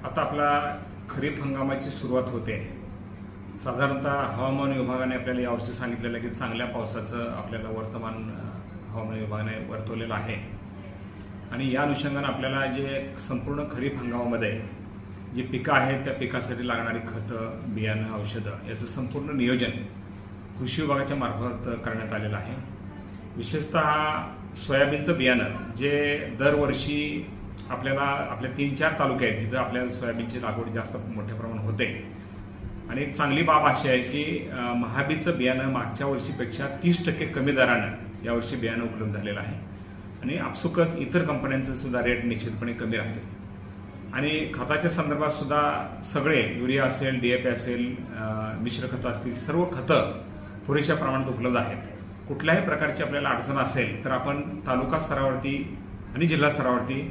आता आपला खरीप हंगामाची सुरुवात होते। साधारणतः हवामान विभागाने आपल्याला यावर्षी सांगितलेलं आहे की चांगल्या पावसाचं आपल्याला वर्तमान हवामान विभागाने वर्तवलेलं आहे आणि या अनुषंगाने आपल्याला जे संपूर्ण खरीप हंगामामध्ये जी पिकं आहेत त्या पिकासाठी लागणारी खतं, बियाणं, औषधं याचं संपूर्ण नियोजन कृषी विभागाच्या मार्फत करण्यात आलेलं आहे। विशेषतः सोयाबीनचं बियाणं जे दरवर्षी आपल्याला आपल्या 3-4 तालुके आहेत जिथं आपल्याला सोयाबीनची लागवड जास्त मोठ्या प्रमाणात होते आणि एक चांगली बाब अशी आहे की महाबीचं बियाणं मागच्या वर्षीपेक्षा 30% कमी दरानं यावर्षी बियाणं उपलब्ध झालेलं आहे आणि आपसुकच इतर कंपन्यांचं सुद्धा रेट निश्चितपणे कमी राहतील आणि खताच्या संदर्भात सुद्धा सगळे युरिया असेल, DAP असेल, मिश्र खतं असतील, सर्व खतं पुरेशा प्रमाणात उपलब्ध आहेत। कुठल्याही प्रकारची आपल्याला अडचण असेल तर आपण तालुका स्तरावरती आणि जिल्हा स्तरावरती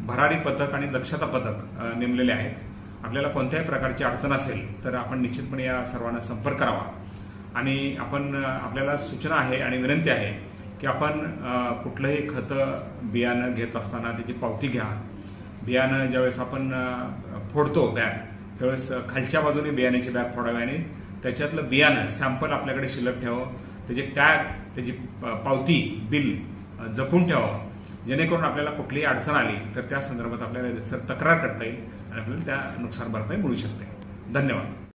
भरारी पथक आणि दक्षता पथक नेमलेले आहेत। आपल्याला कोणत्याही प्रकारची अडचण असेल तर आपण निश्चितपणे या सर्वांना संपर्क करावा आणि आपल्याला सूचना आहे आणि विनंती आहे की आपण कुठलंही खतं बियाणं घेत असताना त्याची पावती घ्या। बियाणं ज्यावेळेस आपण फोडतो बॅग त्यावेळेस खालच्या बाजूने बियाण्याची बॅग फोडावी आणि त्याच्यातलं बियाणं सॅम्पल आपल्याकडे शिल्लक ठेवावं, त्याची टॅग, त्याची पावती, बिल जपून ठेवावं जेणेकरून आपल्याला कुठलीही अडचण आली तर त्या संदर्भात आपल्याला तक्रार करता येईल आणि आपल्याला त्या नुकसान भरपाई मिळू शकते। धन्यवाद।